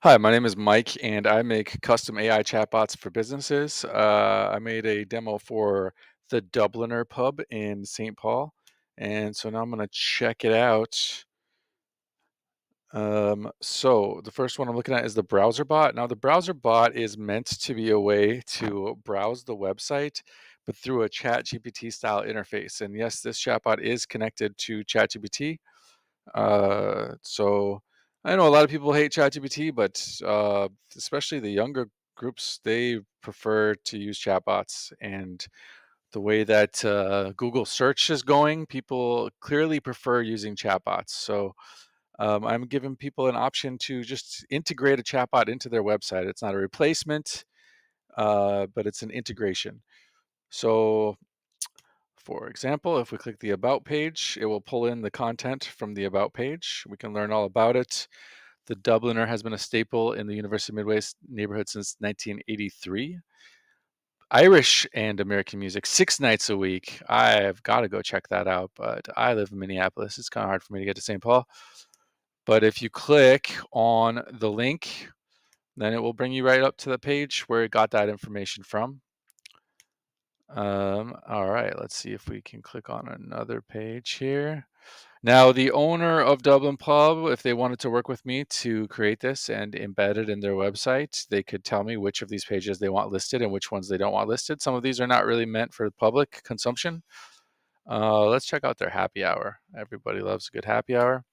Hi, my name is Mike, and I make custom AI chatbots for businesses. I made a demo for the Dubliner pub in St. Paul, and so now I'm going to check it out. So the first one I'm looking at is the browser bot. Now, the browser bot is meant to be a way to browse the website, but through a ChatGPT style interface. And yes, this chatbot is connected to ChatGPT. So I know a lot of people hate ChatGPT, but especially the younger groups, they prefer to use chatbots. And the way that Google search is going, people clearly prefer using chatbots. So I'm giving people an option to just integrate a chatbot into their website. It's not a replacement, but it's an integration. So for example, if we click the About page, it will pull in the content from the About page. We can learn all about it. The Dubliner has been a staple in the University of Midwest neighborhood since 1983. Irish and American music, 6 nights a week. I've got to go check that out, but I live in Minneapolis. It's kind of hard for me to get to St. Paul. But if you click on the link, then it will bring you right up to the page where it got that information from. All right, let's see if we can click on another page here. Now, the owner of Dublin Pub, if they wanted to work with me to create this and embed it in their website, they could tell me which of these pages they want listed and which ones they don't want listed. Some of these are not really meant for public consumption. Let's check out their happy hour. Everybody loves a good happy hour.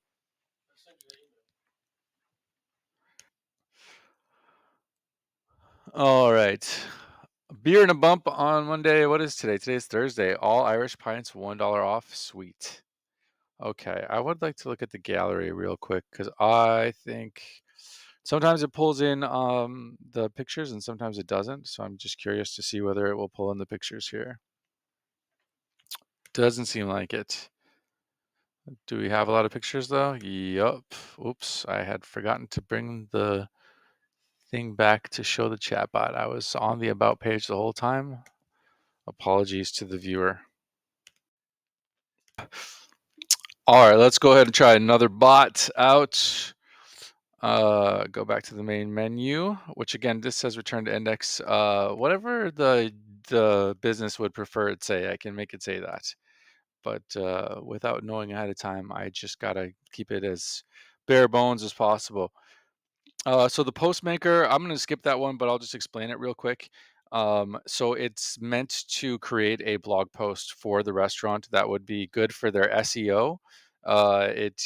All right. Beer and a bump on Monday. What is today? Today's Thursday. All Irish pints, $1 off. Sweet. Okay, I would like to look at the gallery real quick because I think sometimes it pulls in the pictures and sometimes it doesn't. So I'm just curious to see whether it will pull in the pictures here. Doesn't seem like it. Do we have a lot of pictures though? Yup. Oops, I had forgotten to bring the thing back to show the chatbot. I was on the About page the whole time. Apologies to the viewer. All right, let's go ahead and try another bot out. Go back to the main menu, which again, this says return to index. Whatever the business would prefer it say, I can make it say that. But without knowing ahead of time, I just gotta keep it as bare bones as possible. So the Postmaker, I'm going to skip that one, but I'll just explain it real quick. So it's meant to create a blog post for the restaurant that would be good for their SEO. It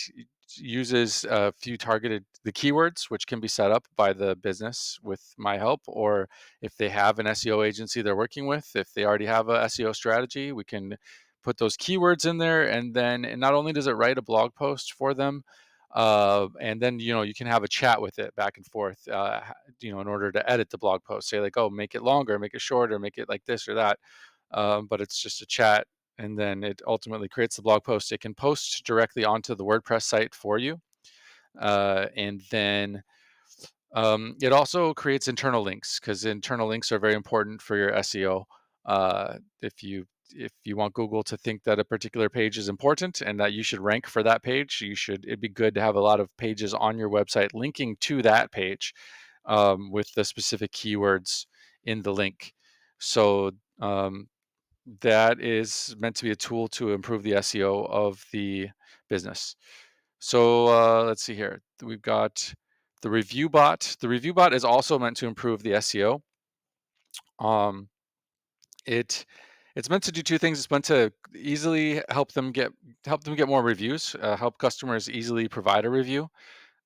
uses a few targeted the keywords, which can be set up by the business with my help, or if they have an SEO agency they're working with, if they already have a SEO strategy, we can put those keywords in there, and then and not only does it write a blog post for them, and then you can have a chat with it back and forth, in order to edit the blog post, say like, oh, make it longer, make it shorter, make it like this or that. But it's just a chat, and then it ultimately creates the blog post. It can post directly onto the WordPress site for you, and then it also creates internal links, because internal links are very important for your SEO. If you want Google to think that a particular page is important and that you should rank for that page, it'd be good to have a lot of pages on your website linking to that page, with the specific keywords in the link. So um, that is meant to be a tool to improve the SEO of the business. So let's see here. We've got the review bot. The review bot is also meant to improve the SEO. Um, it it's meant to do two things. It's meant to easily help them get more reviews, help customers easily provide a review.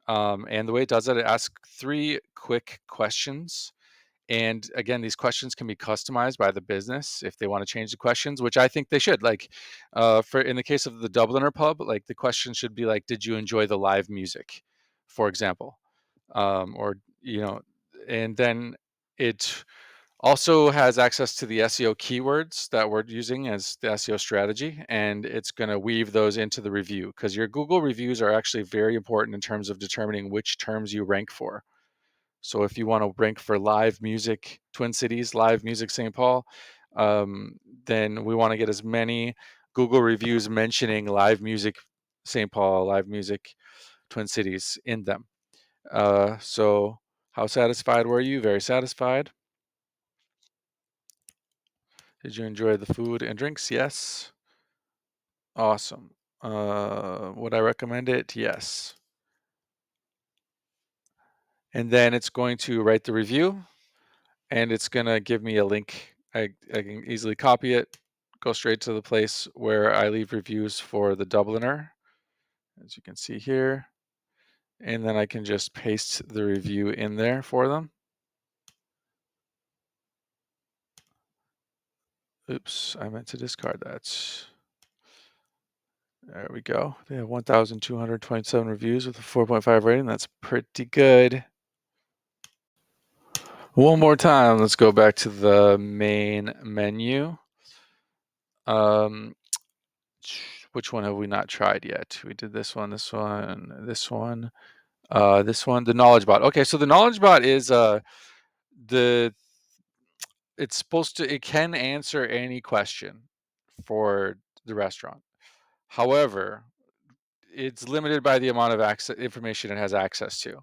And the way it does it asks three quick questions. And again, these questions can be customized by the business if they want to change the questions, which I think they should. Like, for in the case of the Dubliner pub, like the question should be like, "Did you enjoy the live music?" For example, or and then it also has access to the SEO keywords that we're using as the SEO strategy, and it's going to weave those into the review, because your Google reviews are actually very important in terms of determining which terms you rank for. So if you want to rank for live music Twin Cities, live music St. Paul, um, then we want to get as many Google reviews mentioning live music St. Paul, live music Twin Cities in them. So How satisfied were you? Very satisfied. Did you enjoy the food and drinks? Yes. Awesome. Would I recommend it? Yes. And then it's going to write the review, and it's gonna give me a link. I can easily copy it, go straight to the place where I leave reviews for the Dubliner, as you can see here. And then I can just paste the review in there for them. Oops, I meant to discard that. There we go. They have 1,227 reviews with a 4.5 rating. That's pretty good. One more time, let's go back to the main menu. Um, which one have we not tried yet? We did this one, this one, this one, this one, the knowledge bot. Okay, so the knowledge bot is the it's supposed to it can answer any question for the restaurant. However, it's limited by the amount of information it has access to.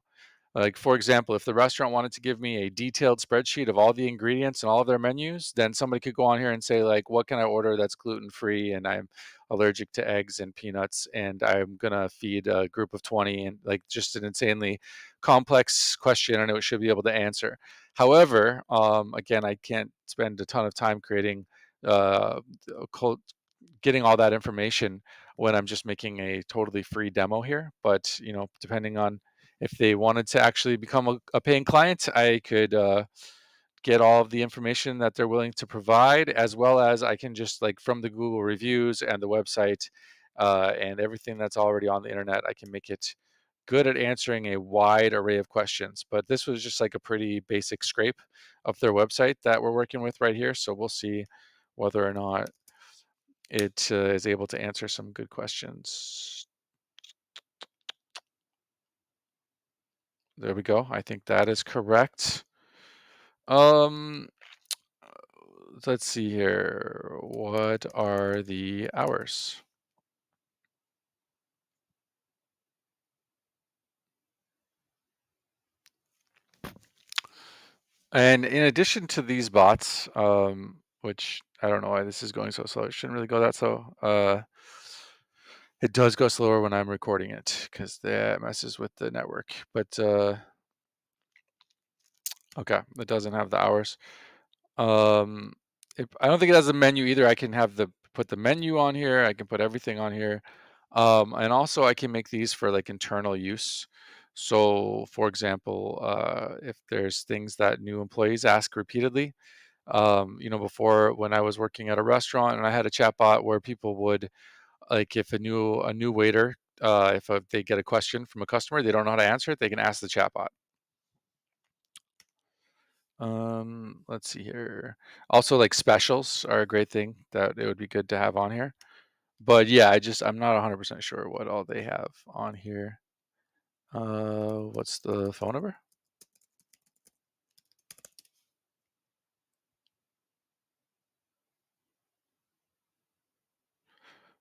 Like, for example, if the restaurant wanted to give me a detailed spreadsheet of all the ingredients and all of their menus, then somebody could go on here and say, like, what can I order that's gluten free and I'm allergic to eggs and peanuts and I'm gonna feed a group of 20, and like just an insanely complex question and it should be able to answer. However, again, I can't spend a ton of time creating uh, getting all that information when I'm just making a totally free demo here. But depending on if they wanted to actually become a paying client, I could get all of the information that they're willing to provide, as well as I can just like from the Google reviews and the website and everything that's already on the internet, I can make it good at answering a wide array of questions. But this was just like a pretty basic scrape of their website that we're working with right here. So we'll see whether or not it is able to answer some good questions. There we go. I think that is correct. Um, let's see here. What are the hours? And in addition to these bots, which I don't know why this is going so slow. It shouldn't really go that slow. It does go slower when I'm recording it because that messes with the network. But okay, it doesn't have the hours. Um, I don't think it has a menu either. I can have put the menu on here. I can put everything on here, and also I can make these for like internal use. So, for example, if there's things that new employees ask repeatedly, before when I was working at a restaurant and I had a chatbot where people would like if a new waiter, if they get a question from a customer, they don't know how to answer it, they can ask the chatbot. Let's see here. Also, like specials are a great thing that it would be good to have on here. But yeah, I'm not 100% sure what all they have on here. What's the phone number?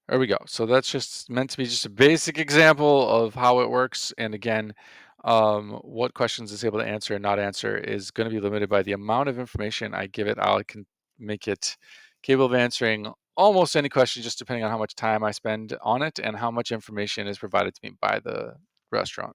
There we go. So that's just meant to be just a basic example of how it works. And again, what questions it's able to answer and not answer is going to be limited by the amount of information I give it. I can make it capable of answering almost any question, just depending on how much time I spend on it and how much information is provided to me by the restaurant.